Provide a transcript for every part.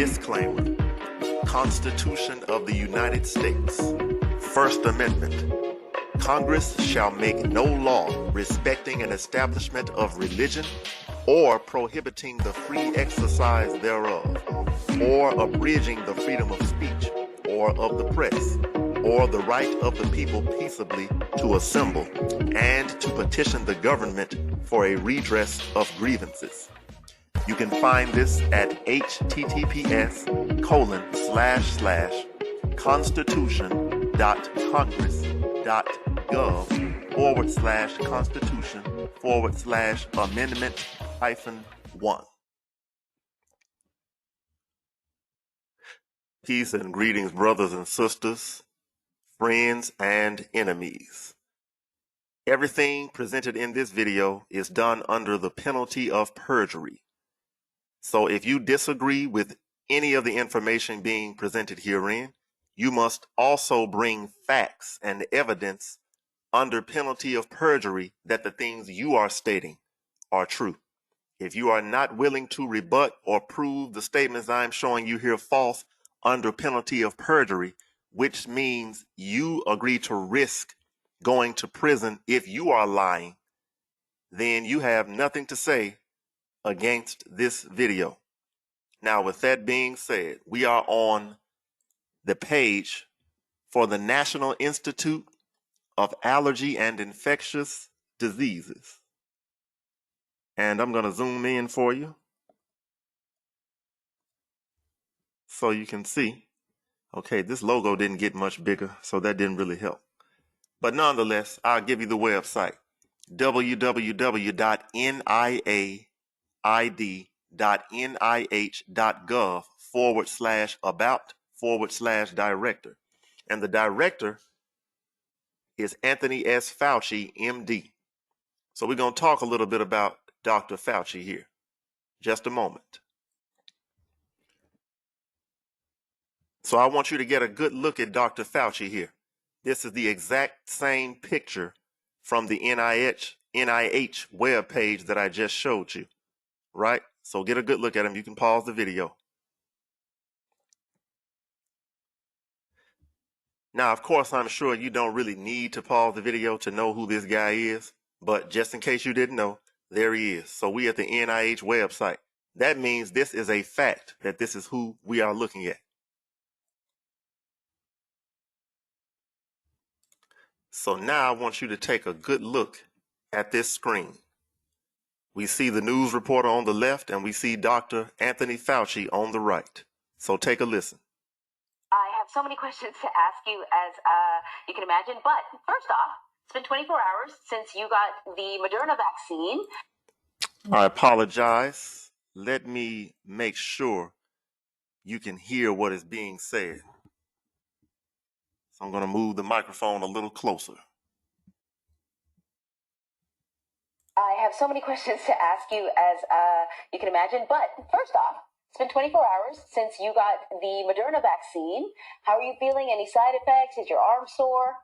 Disclaimer. Constitution of the United States. First Amendment. Congress shall make no law respecting an establishment of religion or prohibiting the free exercise thereof, or abridging the freedom of speech or of the press, or the right of the people peaceably to assemble and to petition the government for a redress of grievances. You can find this at https://constitution.congress.gov/constitution/amendment-1. Peace and greetings, brothers and sisters, friends and enemies. Everything presented in this video is done under the penalty of perjury. So if you disagree with any of the information being presented herein, you must also bring facts and evidence under penalty of perjury that the things you are stating are true. If you are not willing to rebut or prove the statements I'm showing you here false under penalty of perjury, which means you agree to risk going to prison if you are lying, then you have nothing to say against this video. Now, with that being said, we are on the page for the National Institute of Allergy and Infectious Diseases. And I'm going to zoom in for you so you can see. Okay, this logo didn't get much bigger, so that didn't really help. But nonetheless, I'll give you the website, www.nih.nih.gov/about/director. And the director is Anthony S. Fauci, MD. So we're going to talk a little bit about Dr. Fauci here. Just a moment. So I want you to get a good look at Dr. Fauci here. This is the exact same picture from the NIH webpage that I just showed you, right? So get a good look at him. You can pause the video. Now, of course, I'm sure you don't really need to pause the video to know who this guy is, but just in case you didn't know, there he is. So we at the NIH website. That means this is a fact that this is who we are looking at. So now I want you to take a good look at this screen. We see the news reporter on the left and we see Dr. Anthony Fauci on the right. So take a listen. I have so many questions to ask you, as you can imagine. But first off, it's been 24 hours since you got the Moderna vaccine. I apologize. Let me make sure you can hear what is being said. So I'm going to move the microphone a little closer. I have so many questions to ask you, as you can imagine. But first off, it's been 24 hours since you got the Moderna vaccine. How are you feeling? Any side effects? Is your arm sore?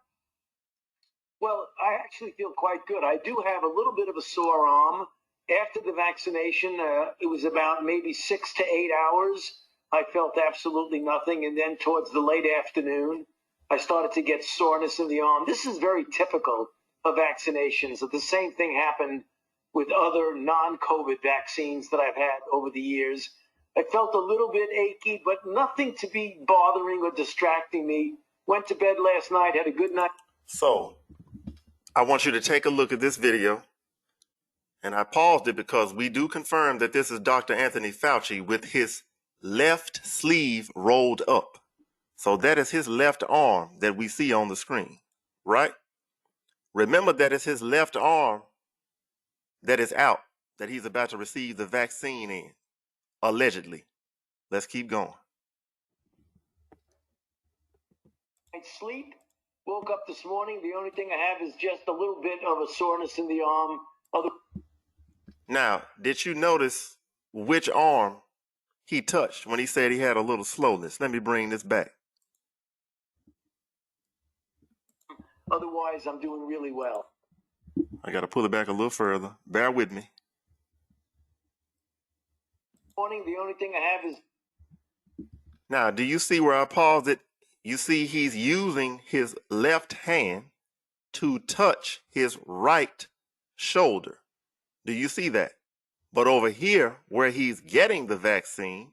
Well, I actually feel quite good. I do have a little bit of a sore arm. After the vaccination, it was about maybe 6 to 8 hours. I felt absolutely nothing. And then towards the late afternoon, I started to get soreness in the arm. This is very typical of vaccinations. The same thing happened with other non-COVID vaccines that I've had over the years. I felt a little bit achy, but nothing to be bothering or distracting me. Went to bed last night, had a good night. So I want you to take a look at this video. And I paused it because we do confirm that this is Dr. Anthony Fauci with his left sleeve rolled up. So that is his left arm that we see on the screen, right? Remember that it's his left arm that is out, that he's about to receive the vaccine in, allegedly. Let's keep going. I sleep, woke up this morning. The only thing I have is just a little bit of a soreness in the arm. Now, did you notice which arm he touched when he said he had a little slowness? Let me bring this back. Otherwise, I'm doing really well. I got to pull it back a little further. Bear with me. Morning, the only thing I have is Now, do you see where I paused it? You see he's using his left hand to touch his right shoulder. Do you see that? But over here, where he's getting the vaccine,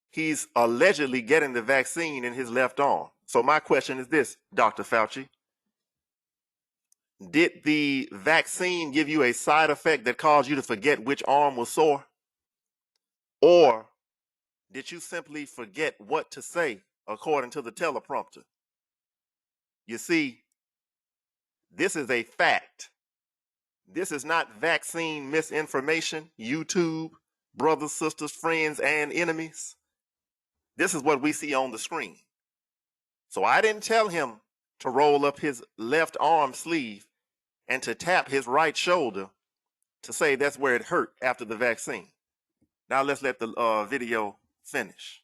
he's allegedly getting the vaccine in his left arm. So my question is this, Dr. Fauci. Did the vaccine give you a side effect that caused you to forget which arm was sore? Or did you simply forget what to say according to the teleprompter? You see, this is a fact. This is not vaccine misinformation, YouTube, brothers, sisters, friends, and enemies. This is what we see on the screen. So I didn't tell him to roll up his left arm sleeve and to tap his right shoulder to say that's where it hurt after the vaccine. Now let's let the video finish.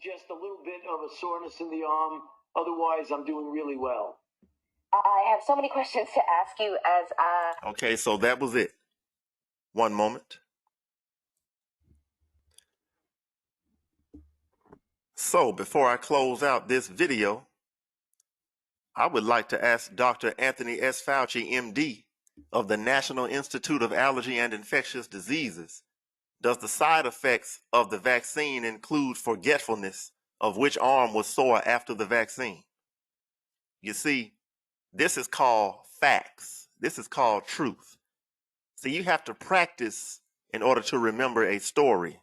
Just a little bit of a soreness in the arm. Otherwise, I'm doing really well. I have so many questions to ask you as Okay, so that was it. One moment. So before I close out this video, I would like to ask Dr. Anthony S. Fauci, MD, of the National Institute of Allergy and Infectious Diseases, does the side effects of the vaccine include forgetfulness of which arm was sore after the vaccine? You see, this is called facts. This is called truth. So you have to practice in order to remember a story,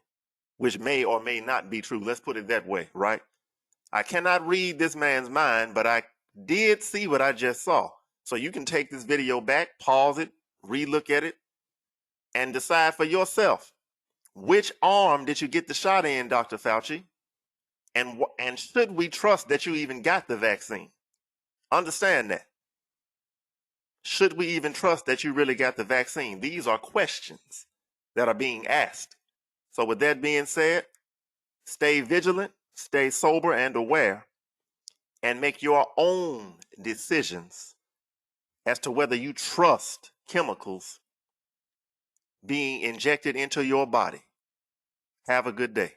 which may or may not be true. Let's put it that way, right? I cannot read this man's mind, but I did see what I just saw. So you can take this video back, pause it, relook at it, and decide for yourself. Which arm did you get the shot in, Dr. Fauci? And should we trust that you even got the vaccine? Understand that. Should we even trust that you really got the vaccine? These are questions that are being asked. So with that being said, stay vigilant, stay sober and aware, and make your own decisions as to whether you trust chemicals being injected into your body. Have a good day.